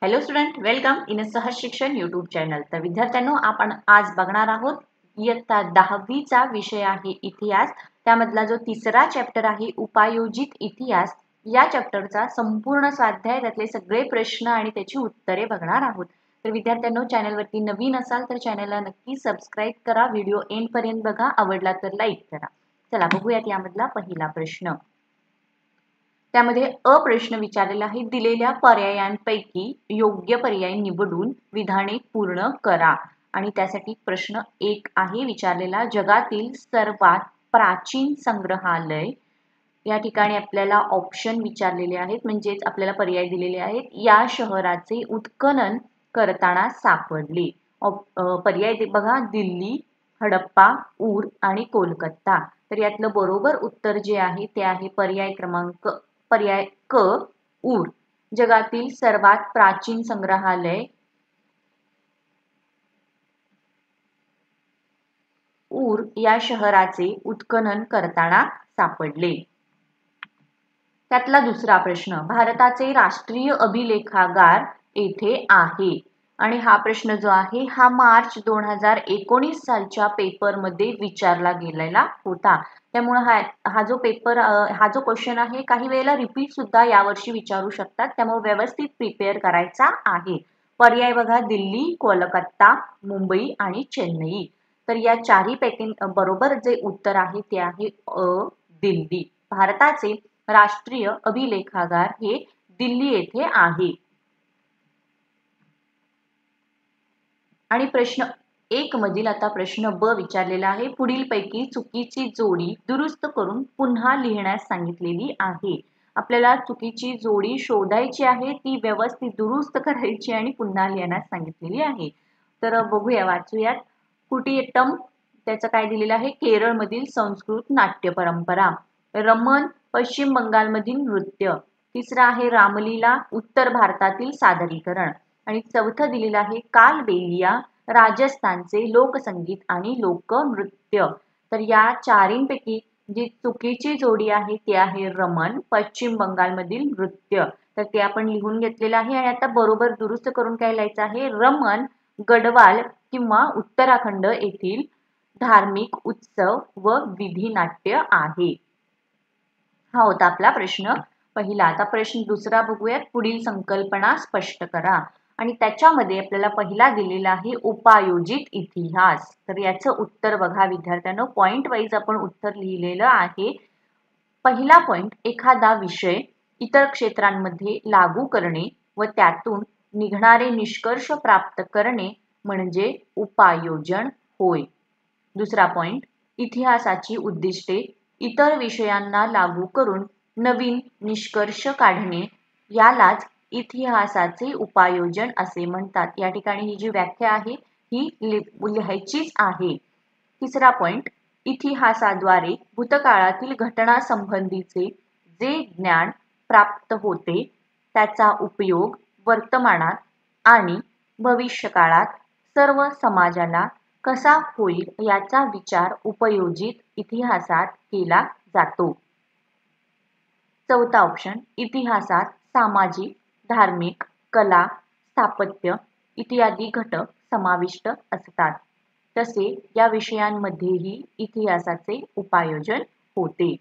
Hello student, welcome in सहज शिक्षण YouTube channel. तर विद्यार्थ्यांनो, आपण आज बघणार आहोत इयत्ता 10वीचा विषय आहे इतिहास. त्यामधला जो तिसरा चॅप्टर आहे उपायोजित इतिहास, या चॅप्टरचा संपूर्ण स्वाध्याय, त्यातले सगळे प्रश्न आणि त्याची उत्तरे बघणार आहोत. तर विद्यार्थ्यांनो, चॅनलवरती नवीन असाल तर चॅनलला नक्की सबस्क्राईब करा, व्हिडिओ एंड पर्यंत बघा, आवडला तर लाईक करा. चला बघूयात यामधला पहिला प्रश्न. त्यामध्ये अ प्रश्न विचारलेला आहे, दिलेल्या पर्यायांपैकी योग्य पर्याय निवडून विधाने पूर्ण करा. आणि त्यासाठी प्रश्न 1 आहे विचारलेला, जगातील सर्वात प्राचीन संग्रहालय. या ठिकाणी आपल्याला ऑप्शन विचारलेले आहेत, म्हणजेच आपल्याला पर्याय दिलेले आहेत. या शहराचे उत्खनन करताना सापडले. पर्याय बघा, दिल्ली, हडप्पा, ऊर आणि कोलकाता. तर यातलं बरोबर उत्तर जे आहे ते आहे पर्याय क, ऊर. जगातील सर्वात प्राचीन संग्रहालय ऊर या शहराचे उत्खनन करताना सापडले. त्यातला दुसरा प्रश्न, भारताचे राष्ट्रीय अभिलेखागार येथे आहे. आणि हा प्रश्न जो आहे हा मार्च 2019 सालच्या पेपरमध्ये विचारला गेलेला होता. त्यामुळे हा जो क्वेश्चन आहे काही वेळेला रिपीट सुद्धा यावर्षी विचारू शकतात, त्यामुळे व्यवस्थित प्रिपेअर करायचा आहे. पर्याय बघा, दिल्ली, कोलकाता, मुंबई आणि चेन्नई. तर या चारीपैकी बरोबर जे उत्तर आहे ते आहे अ, दिल्ली. भारताचे राष्ट्रीय अभिलेखागार हे दिल्ली येथे आहे. आणि प्रश्न 1 मधील आता प्रश्न ब विचारलेला आहे, पुढीलपैकी चुकीची जोडी दुरुस्त करून पुन्हा लिहिण्यास सांगितलेली आहे. आपल्याला चुकीची जोडी शोधायची आहे, ती व्यवस्थित दुरुस्त करायची आणि पुन्हा लिहिण्यास सांगितलेली आहे. तर बघूया, वाचूयात. कुटियट्टम, त्याचं काय दिलेलं आहे, केरळमधील संस्कृत नाट्य परंपरा. रमण, पश्चिम बंगालमधील नृत्य. तिसरा आहे रामलीला, उत्तर भारतातील सादरीकरण. आणि चौथं दिलेलं आहे कालबेलिया, राजस्थानचे लोकसंगीत आणि लोकनृत्य. तर या चारींपैकी जी चुकीची जोडी आहे ती आहे रमण, पश्चिम बंगालमधील नृत्य. तर ते आपण लिहून घेतलेलं आहे. आणि आता बरोबर दुरुस्त करून काय लिहायचं आहे, रमण गढवाल किंवा उत्तराखंड येथील धार्मिक उत्सव व विधी नाट्य आहे. हा होता आपला प्रश्न पहिला. आता प्रश्न दुसरा बघूयात, पुढील संकल्पना स्पष्ट करा. आणि त्याच्यामध्ये आपल्याला पहिला दिलेला आहे उपायोजित इतिहास. तर याचं उत्तर बघा विद्यार्थ्यांनो, पॉइंट वाईज आपण उत्तर लिहिलेलं आहे. पहिला पॉइंट, एखादा विषय इतर क्षेत्रांमध्ये लागू करणे व त्यातून निघणारे निष्कर्ष प्राप्त करणे म्हणजे उपायोजन होय. दुसरा पॉइंट, इतिहासाची उद्दिष्टे इतर विषयांना लागू करून नवीन निष्कर्ष काढणे यालाच इतिहासाचे उपायोजन असे म्हणतात. या ठिकाणी ही जी व्याख्या आहे ही लिहायचीच आहे. तिसरा पॉइंट, इतिहासाद्वारे भूतकाळातील घटना संबंधीचे जे ज्ञान प्राप्त होते त्याचा उपयोग वर्तमानात आणि भविष्यकाळात सर्व समाजाला कसा होईल याचा विचार उपयोजित इतिहासात केला जातो. चौथा ऑप्शन, इतिहासात सामाजिक, धार्मिक, कला, स्थापत्य इत्यादी घटक समाविष्ट असतात. तसे या विषयांमध्येही इतिहासाचे उपायोजन होते.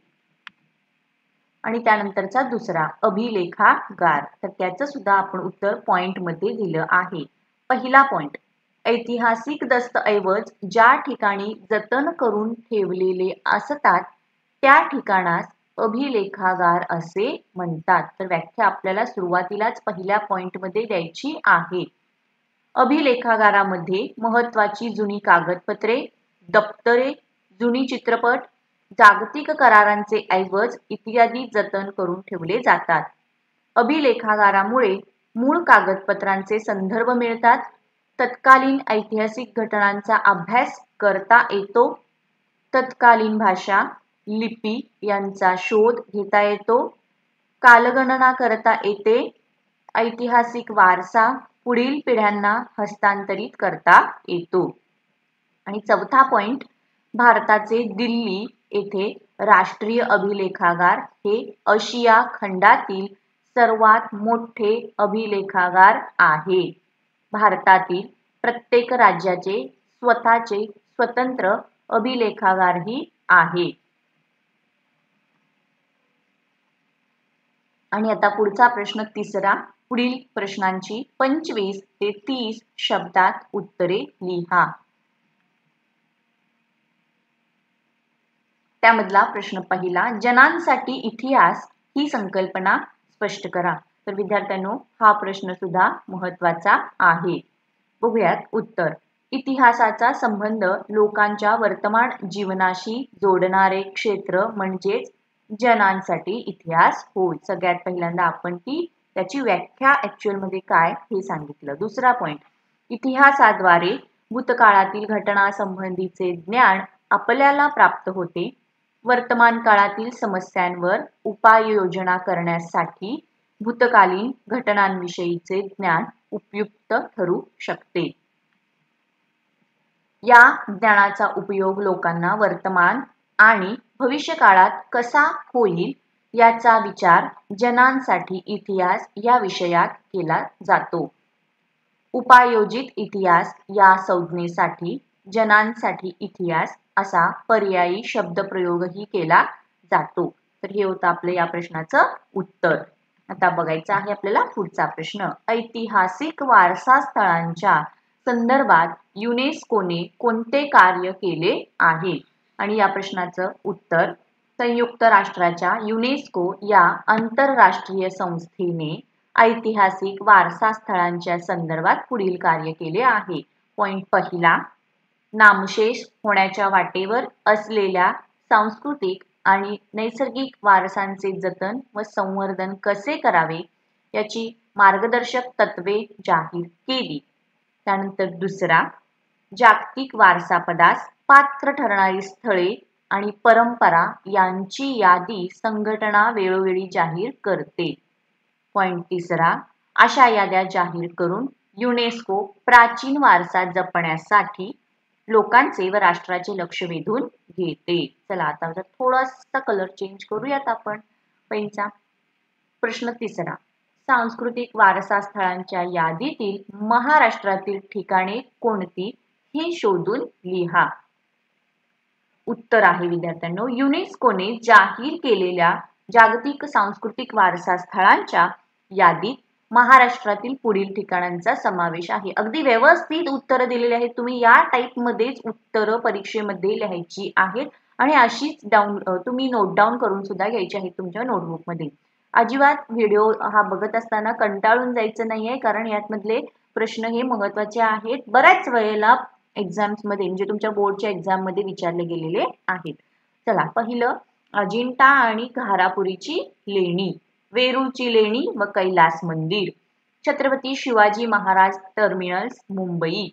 आणि त्यानंतरचा दुसरा, अभिलेखागार. तर त्याचं सुद्धा आपण उत्तर पॉइंट मध्ये दिलं आहे. पहिला पॉइंट, ऐतिहासिक दस्तऐवज ज्या ठिकाणी जतन करून ठेवलेले असतात त्या ठिकाणास अभिलेखागार असे म्हणतात. तर व्याख्या आपल्याला सुरुवातीलाच पहिल्या पॉइंटमध्ये द्यायची आहे. अभिलेखागारामध्ये महत्वाची जुनी कागदपत्रे, दप्तरे, जुनी चित्रपट, जागतिक करारांचे ऐवज इत्यादी जतन करून ठेवले जातात. अभिलेखागारामुळे मूळ कागदपत्रांचे संदर्भ मिळतात. तत्कालीन ऐतिहासिक घटनांचा अभ्यास करता येतो. तत्कालीन भाषा, लिपी यांचा शोध घेता येतो. कालगणना करता येते. ऐतिहासिक वारसा पुढील पिढ्यांना हस्तांतरित करता येतो. आणि चौथा पॉइंट, भारताचे दिल्ली येथे राष्ट्रीय अभिलेखागार हे आशिया खंडातील सर्वात मोठे अभिलेखागार आहे? भारतातील प्रत्येक राज्याचे स्वतःचे स्वतंत्र अभिलेखागारही आहे. आणि आता पुढचा प्रश्न तिसरा. पुढील प्रश्नांची 25 ते 30 शब्दात उत्तरे लिहा. त्यामधला प्रश्न पहिला. जनांसाठी इतिहास ही संकल्पना स्पष्ट करा. तर विद्यार्थ्यांनो, हा प्रश्न सुद्धा महत्त्वाचा आहे. बघूयात उत्तर. इतिहासाचा संबंध लोकांच्या वर्तमान जीवनाशी जोडणारे क्षेत्र म्हणजेच जनांसाठी इतिहास होय. सगळ्यात पहिल्यांदा आपण त्याची व्याख्या ऍक्च्युअल मध्ये काय हे सांगितलं. दुसरा पॉइंट. इतिहासाद्वारे भूतकाळातील घटना संबंधीचे ज्ञान आपल्याला प्राप्त होते. वर्तमान काळातील समस्यांवर उपाययोजना करण्यासाठी भूतकालीन घटनांविषयीचे ज्ञान उपयुक्त ठरू शकते. या ज्ञानाचा उपयोग लोकांना वर्तमान आणि भविष्यकाळात कसा होईल याचा विचार जनांसाठी इतिहास या विषयात केला जातो. उपायोजित इतिहास या संज्ञेसाठी जनांसाठी इतिहास असा पर्यायी शब्दप्रयोगही केला जातो. तर हे होतं आपलं या प्रश्नाचं उत्तर. आता बघायचं आहे आपल्याला पुढचा प्रश्न. ऐतिहासिक वारसा स्थळांच्या संदर्भात युनेस्कोने कोणते कार्य केले आहे? आणि या प्रश्नाचं उत्तर. संयुक्त राष्ट्राच्या युनेस्को या आंतरराष्ट्रीय संस्थेने ऐतिहासिक वारसा स्थळांच्या संदर्भात पुढील कार्य केले आहे. पॉइंट पहिला. नामशेष होण्याच्या वाटेवर असलेल्या सांस्कृतिक आणि नैसर्गिक वारसांचे जतन व संवर्धन कसे करावे याची मार्गदर्शक तत्वे जाहीर केली. त्यानंतर दुसरा. जागतिक वारसापदास पात्र ठरणारी स्थळे आणि परंपरा यांची यादी संघटना वेळोवेळी जाहीर करते. पॉइंट तिसरा. अशा याद्या जाहीर करून युनेस्को प्राचीन वारसा जपण्यासाठी लोकांचे व राष्ट्राचे लक्ष वेधून घेते. चला आता थोडासा कलर चेंज करूयात आपण पेनचा. प्रश्न तिसरा. सांस्कृतिक वारसा स्थळांच्या यादीतील महाराष्ट्रातील ठिकाणे कोणती हे शोधून लिहा. उत्तर आहे विद्यार्थ्यांनो. युनेस्कोने जाहीर केलेल्या जागतिक सांस्कृतिक वारसा स्थळांच्या यादीत महाराष्ट्रातील पुढील ठिकाणांचा समावेश आहे. अगदी व्यवस्थित उत्तर दिलेले आहेत. तुम्ही या टाईप मध्येच उत्तर परीक्षेमध्ये लिहायची आहेत आणि अशीच तुम्ही नोट डाऊन करून सुद्धा घ्यायची आहेत तुमच्या नोटबुक मध्ये. अजिबात व्हिडिओ हा बघत असताना कंटाळून जायचं नाहीये, कारण यातमधले प्रश्न हे महत्त्वाचे आहेत. बऱ्याच वेळेला एक्झाम्स मध्ये म्हणजे तुमच्या बोर्डच्या एक्झाम मध्ये विचारले गेलेले आहेत. चला पहिलं. अजिंठा आणि घारापुरीची लेणी, वेरूळची लेणी व कैलास मंदिर, छत्रपती शिवाजी महाराज टर्मिनल्स मुंबई.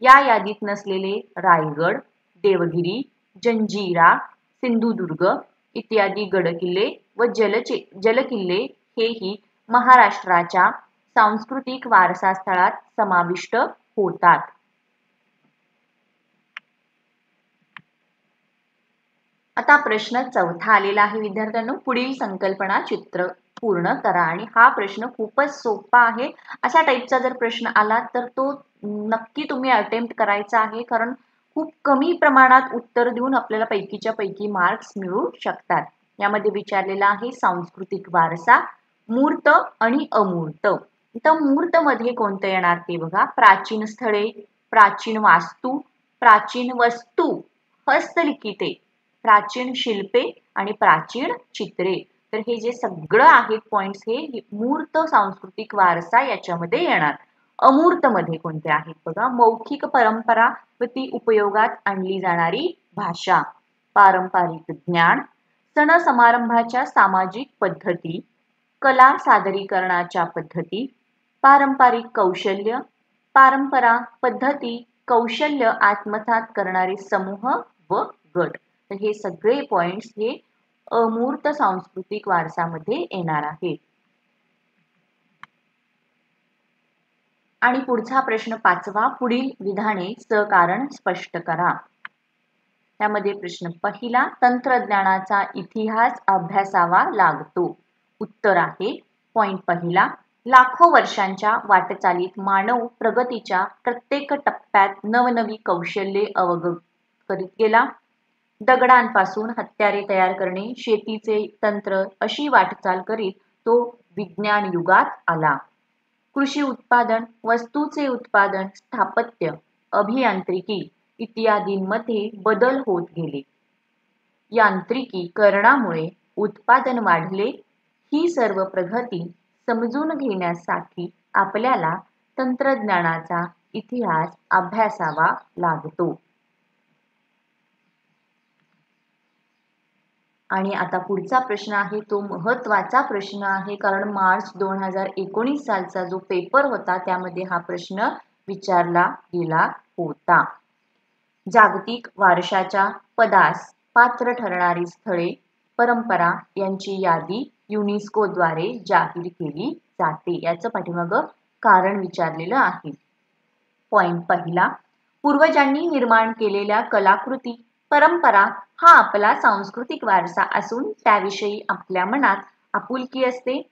या यादीत नसलेले रायगड, देवगिरी, जंजिरा, सिंधुदुर्ग इत्यादी गडकिल्ले व जलकिल्ले हेही महाराष्ट्राच्या सांस्कृतिक वारसा स्थळात समाविष्ट होतात. आता प्रश्न चौथा आलेला आहे विद्यार्थ्यांनो. पुढील संकल्पना चित्र पूर्ण करा. आणि हा प्रश्न खूपच सोपा आहे. अशा टाईपचा जर प्रश्न आला तर तो नक्की तुम्ही अटेम्प्ट करायचा आहे, कारण खूप कमी प्रमाणात उत्तर देऊन आपल्याला पैकीच्या पैकी मार्क्स मिळू शकतात. यामध्ये विचारलेला आहे सांस्कृतिक वारसा मूर्त आणि अमूर्त. तर मूर्त मध्ये कोणतं येणार ते बघा. प्राचीन स्थळे, प्राचीन वास्तू, प्राचीन वस्तू, हस्तलिखिते, प्राचीन शिल्पे आणि प्राचीन चित्रे. तर हे जे सगळं आहेत पॉइंट्स हे मूर्त सांस्कृतिक वारसा याच्यामध्ये येणार. अमूर्त मध्ये कोणते आहेत बघा. मौखिक परंपरा व ती उपयोगात आणली जाणारी भाषा, पारंपरिक ज्ञान, सण समारंभाच्या सामाजिक पद्धती, कला सादरीकरणाच्या पद्धती, पारंपरिक कौशल्य, परंपरा, पद्धती, कौशल्य आत्मसात करणारे समूह व गट. तर हे सगळे पॉइंट्स हे अमूर्त सांस्कृतिक वारसामध्ये येणार आहेत. आणि पुढचा प्रश्न पाचवा. पुढील विधाने सकारण स्पष्ट करा. त्यामध्ये प्रश्न पहिला. तंत्रज्ञानाचा इतिहास अभ्यासावा लागतो. उत्तर आहे पॉइंट पहिला, लाखो वर्षांच्या वाटचालीत मानव प्रगतीच्या प्रत्येक टप्प्यात नवनवी कौशल्ये अवगत करीत गेला. दगडांपासून हत्यारे तयार करणे, शेतीचे तंत्र अशी वाटचाल करीत तो विज्ञान युगात आला. कृषी उत्पादन, वस्तूचे उत्पादन, स्थापत्य, अभियांत्रिकी इत्यादींमध्ये बदल होत गेले. यांत्रिकीकरणामुळे उत्पादन वाढले. ही सर्व प्रगती समजून घेण्यासाठी आपल्याला तंत्रज्ञानाचा इतिहास अभ्यासावा लागतो. आणि आता पुढचा प्रश्न आहे तो महत्त्वाचा प्रश्न आहे, कारण मार्च 2019 सालचा जो पेपर होता त्यामध्ये हा प्रश्न विचारला गेला होता. जागतिक वारशाच्या पदास पात्र ठरणारी स्थळे, परंपरा यांची यादी युनेस्कोद्वारे जाहीर केली जाते. याचं पाठीमागं कारण विचारलेलं आहे. पॉइंट पहिला, पूर्वजांनी निर्माण केलेल्या कलाकृती, परंपरा हा आपला सांस्कृतिक वारसा असून त्याविषयी आपल्या मनात आपुलकी असते.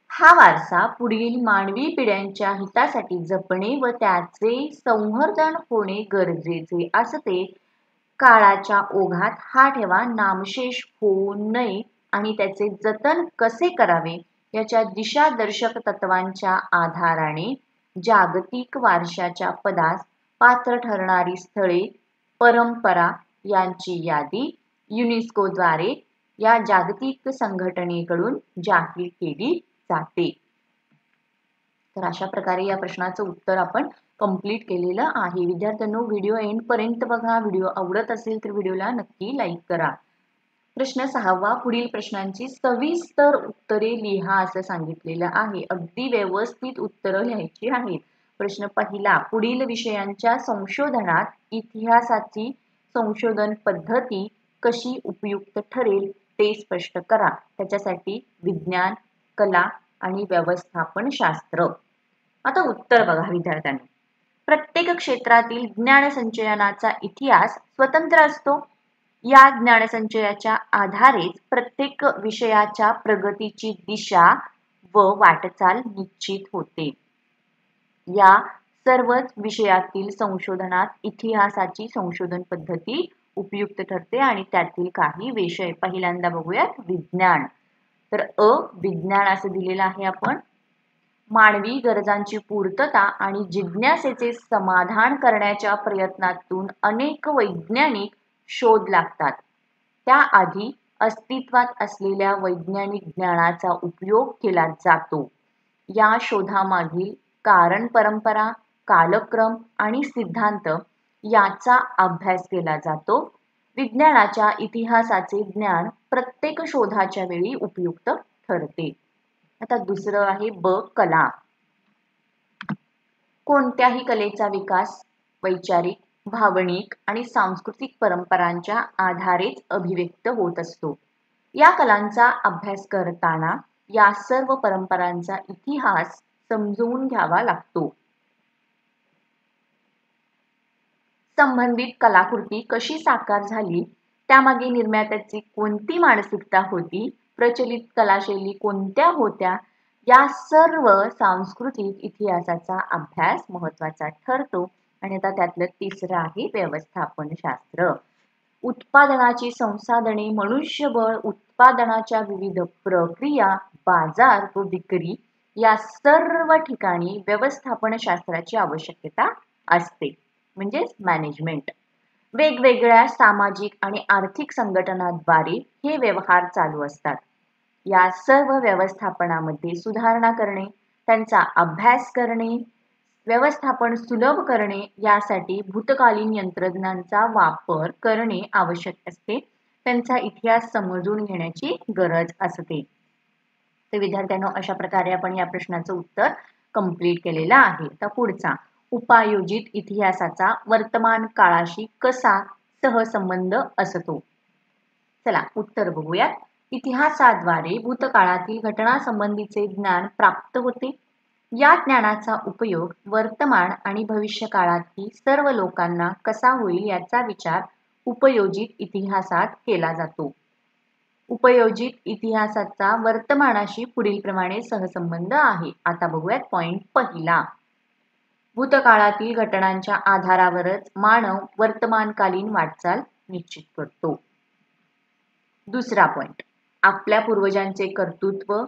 हा वारसा पुढील मानवी पिढ्यांच्या हितासाठी जपणे व त्याचे संवर्धन होणे गरजेचे असते. काळाच्या ओघात हा ठेवा नामशेष होऊ नये आणि त्याचे जतन कसे करावे याच्या दिशादर्शक तत्वांच्या आधाराने जागतिक वारशाच्या पदास पात्र ठरणारी स्थळे, परंपरा यांची यादी युनेस्कोद्वारे या जागतिक संघटनेकडून जाहीर केली जाते. तर अशा प्रकारे या प्रश्नाचं उत्तर आपण कंप्लीट केलेलं आहे. विद्यार्थ्यांनो, व्हिडिओ एंड पर्यंत बघा. व्हिडिओ आवडत असेल तर व्हिडिओला नक्की लाईक करा. प्रश्न 6वा, पुढील प्रश्नांची सविस्तर उत्तरे लिहा असं सांगितलेलं आहे. अगदी व्यवस्थित उत्तरं लिहायची आहेत. प्रश्न पहिला, पुढील विषयांच्या संशोधनात इतिहासाची संशोधन पद्धती कशी उपयुक्त ठरेल ते स्पष्ट करा. त्याच्यासाठी विज्ञान, कला आणि व्यवस्थापन शास्त्र. आता उत्तर बघा विद्यार्थ्यांनो. प्रत्येक क्षेत्रातील ज्ञानसंचयनाचा इतिहास स्वतंत्र असतो. या ज्ञानसंचयाच्या आधारेच प्रत्येक विषयाच्या प्रगतीची दिशा व वाटचाल निश्चित होते. या सर्वच विषयातील संशोधनात इतिहासाची संशोधन पद्धती उपयुक्त ठरते आणि त्यातील काही विषय पहिल्यांदा बघूयात. विज्ञान. तर विज्ञान असं दिलेलं आहे आपण. मानवी गरजांची पूर्तता आणि जिज्ञासेचे समाधान करण्याच्या प्रयत्नातून अनेक वैज्ञानिक शोध लागतात. त्याआधी अस्तित्वात असलेल्या वैज्ञानिक ज्ञानाचा उपयोग केला जातो. या शोधामागील कारण, परंपरा, कालक्रम आणि सिद्धांत याचा अभ्यास केला जातो. विज्ञानाच्या इतिहासाचे ज्ञान प्रत्येक शोधाच्या वेळी उपयुक्त ठरते. आता दुसरं आहे कला. कोणत्याही कलेचा विकास वैचारिक, भावनिक आणि सांस्कृतिक परंपरांच्या आधारेच अभिव्यक्त होत असतो. या कलांचा अभ्यास करताना या सर्व परंपरांचा इतिहास समजून घ्यावा लागतो. संबंधित कलाकृती कशी साकार झाली, त्यामागे निर्मात्याची कोणती मानसिकता होती, प्रचलित कलाशैली कोणत्या होत्या, या सर्व सांस्कृतिक इतिहासाचा अभ्यास महत्त्वाचा ठरतो. आणि आता त्यातलं तिसरं आहे व्यवस्थापन शास्त्र. उत्पादनाची संसाधने, मनुष्यबळ, उत्पादनाच्या विविध प्रक्रिया, बाजार व विक्री या सर्व ठिकाणी व्यवस्थापन शास्त्राची आवश्यकता असते, म्हणजेच मॅनेजमेंट. वेगवेगळ्या सामाजिक आणि आर्थिक संघटनांद्वारे हे व्यवहार चालू असतात. या सर्व व्यवस्थापनामध्ये सुधारणा करणे, त्यांचा अभ्यास करणे, व्यवस्थापन सुलभ करणे यासाठी भूतकालीन यंत्रज्ञांचा वापर करणे आवश्यक असते. त्यांचा इतिहास समजून घेण्याची गरज असते. तर विद्यार्थ्यांनो, अशा प्रकारे आपण या प्रश्नाचं उत्तर कंप्लीट केलेलं आहे. तर पुढचा, उपायोजित इतिहासाचा वर्तमान काळाशी कसा सहसंबंध असतो. चला उत्तर बघूयात. इतिहासाद्वारे भूतकाळातील घटनांसंबंधीचे ज्ञान प्राप्त होते. या ज्ञानाचा उपयोग वर्तमान आणि भविष्य काळातही सर्व लोकांना कसा होईल याचा विचार उपयोजित इतिहासात केला जातो. उपयोजित इतिहासाचा वर्तमानाशी पुढील प्रमाणे सहसंबंध आहे. आता बघूयात पॉइंट पहिला. भूतकाळातील घटनांच्या आधारावरच मानव वर्तमानकालीन वाटचाल निश्चित करतो. दुसरा पॉइंट. आपल्या पूर्वजांचे कर्तृत्व,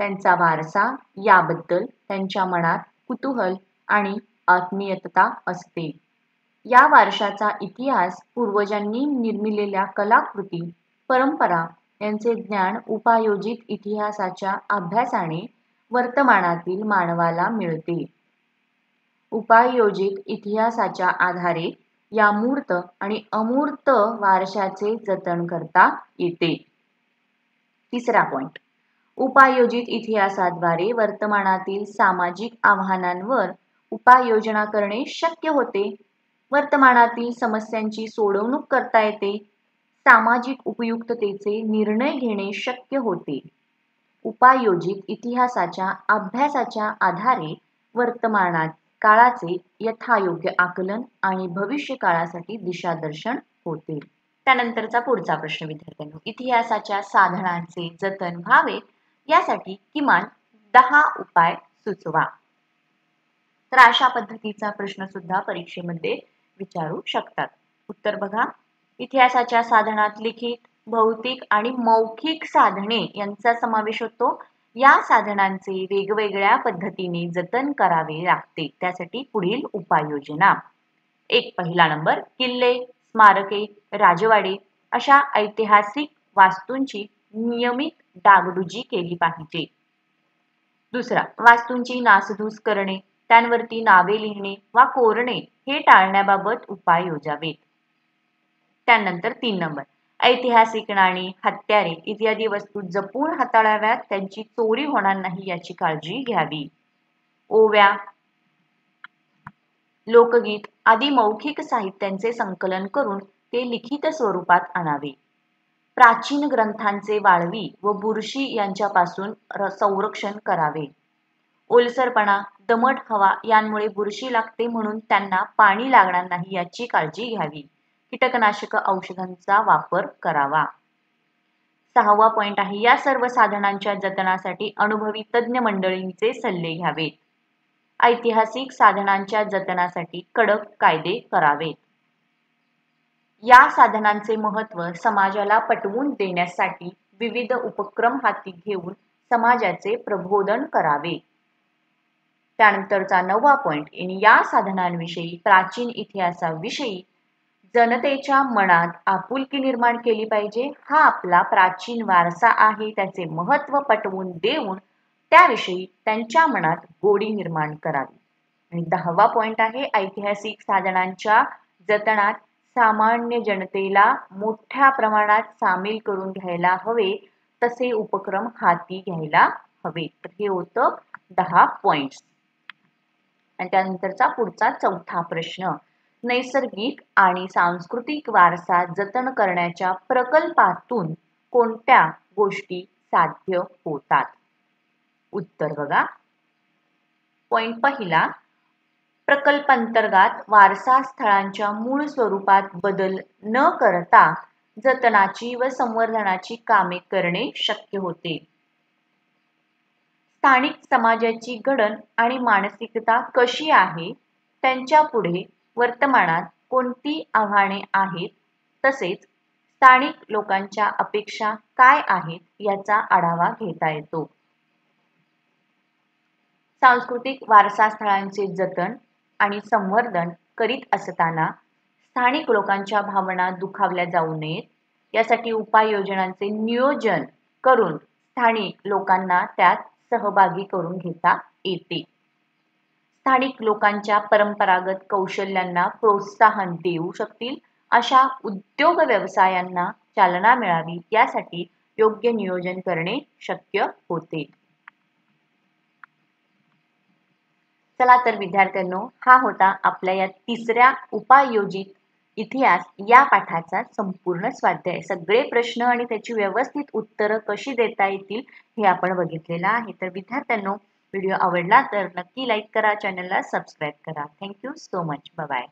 त्यांचा वारसा याबद्दल त्यांच्या मनात कुतूहल आणि आत्मीयता असते. या वारशाचा इतिहास, पूर्वजांनी निर्मिलेल्या कलाकृती, परंपरा यांचे ज्ञान उपयोजित इतिहासाच्या अभ्यासाने वर्तमानातील मानवाला मिळते. उपयोजित इतिहासाच्या आधारे या मूर्त आणि अमूर्त वारशाचे जतन करता येते. तिसरा पॉइंट. उपयोजित इतिहासाद्वारे वर्तमानातील सामाजिक आव्हानांवर उपाययोजना करणे शक्य होते. वर्तमानातील समस्यांची सोडवणूक करता येते. सामाजिक उपयुक्ततेचे निर्णय घेणे शक्य होते. उपयोजित इतिहासाच्या अभ्यासाच्या आधारे वर्तमानात काळाचे यथायोग्य आकलन आणि भविष्य काळासाठी दिशादर्शन होते. त्यानंतरचा पुढचा प्रश्न विद्यार्थ्यांनो, इतिहासाच्या साधनांचे जतन व्हावे यासाठी किमान 10 उपाय सुचवा. तर अशा पद्धतीचा प्रश्न सुद्धा परीक्षेमध्ये विचारू शकतात. उत्तर बघा. इतिहासाच्या साधनात लिखित, भौतिक आणि मौखिक साधने यांचा समावेश होतो. या साधनांचे वेगवेगळ्या पद्धतीने जतन करावे लागते. त्यासाठी पुढील उपाययोजना. पहिला नंबर, किल्ले, स्मारके, राजवाडे अशा ऐतिहासिक वास्तूंची नियमित डागडुजी केली पाहिजे. दुसरा, वास्तूंची नासधूस करणे, त्यांवरती नावे लिहिणे वा कोरणे हे टाळण्याबाबत उपाय योजावेत. त्यानंतर 3 नंबर, ऐतिहासिक नाणी, हत्यारे इत्यादी वस्तू जपून हाताळाव्यात, त्यांची चोरी होणार नाही याची काळजी घ्यावी. ओव्या, लोकगीत आदी मौखिक साहित्यांचे संकलन करून ते लिखित स्वरूपात आणावे. प्राचीन ग्रंथांचे वाळवी व बुरशी यांच्यापासून संरक्षण करावे. ओलसरपणा, दमट हवा यांमुळे बुरशी लागते, म्हणून त्यांना पाणी लागणार नाही याची काळजी घ्यावी. कीटकनाशक औषधांचा वापर करावा. 6वा पॉइंट आहे, या सर्व साधनांच्या जतनासाठी अनुभवी तज्ञ मंडळींचे सल्ले घ्यावेत. ऐतिहासिक साधनांच्या जतनासाठी कडक कायदे करावेत. या साधनांचे महत्त्व समाजाला पटवून देण्यासाठी विविध उपक्रम हाती घेऊन समाजाचे प्रबोधन करावे. त्यानंतरचा 9वा पॉइंट, या साधनांविषयी, प्राचीन इतिहासाविषयी जनतेच्या मनात आपुलकी निर्माण केली पाहिजे. हा आपला प्राचीन वारसा आहे, त्याचे महत्त्व पटवून देऊन त्याविषयी त्यांच्या मनात गोडी निर्माण करावी. आणि 10वा पॉइंट आहे, ऐतिहासिक साधनांच्या जतनात सामान्य जनतेला मोठ्या प्रमाणात सामील करून घ्यायला हवे, तसे उपक्रम हाती घ्यायला हवे. तर हे होतं 10 पॉइंट्स. आणि त्यानंतरचा पुढचा 4था प्रश्न, नैसर्गिक आणि सांस्कृतिक वारसा जतन करण्याच्या प्रकल्पातून कोणत्या गोष्टी साध्य होतात? उत्तर बघा. पॉइंट पहिला, प्रकल्पांतर्गत वारसा स्थळांच्या मूळ स्वरूपात बदल न करता जतनाची व संवर्धनाची कामे करणे शक्य होते. स्थानिक समाजाची घडण आणि मानसिकता कशी आहे, त्यांच्या पुढे वर्तमानात कोणती आव्हाने आहेत, तसेच स्थानिक लोकांच्या अपेक्षा काय आहेत याचा आढावा घेता येतो. सांस्कृतिक वारसा स्थळांचे जतन आणि संवर्धन करीत असताना स्थानिक लोकांच्या भावना दुखावल्या जाऊ नयेत यासाठी उपाययोजनांचे नियोजन करून स्थानिक लोकांना त्यात सहभागी करून घेता येते. स्थानिक लोकांच्या परंपरागत कौशल्यांना प्रोत्साहन देऊ शकतील अशा उद्योग व्यवसायांना चालना मिळावी यासाठी योग्य नियोजन करणे शक्य होते. चला तर विद्यार्थ्यांनो, हा होता आपल्या या 3ऱ्या उपाययोजित इतिहास या पाठाचा संपूर्ण स्वाध्याय. सगळे प्रश्न आणि त्याची व्यवस्थित उत्तरं कशी देता येतील हे आपण बघितलेलं आहे. तर विद्यार्थ्यांनो, व्हिडिओ आवडला तर नक्की लाईक करा, चॅनलला सबस्क्राईब करा. Thank you so much. Bye bye.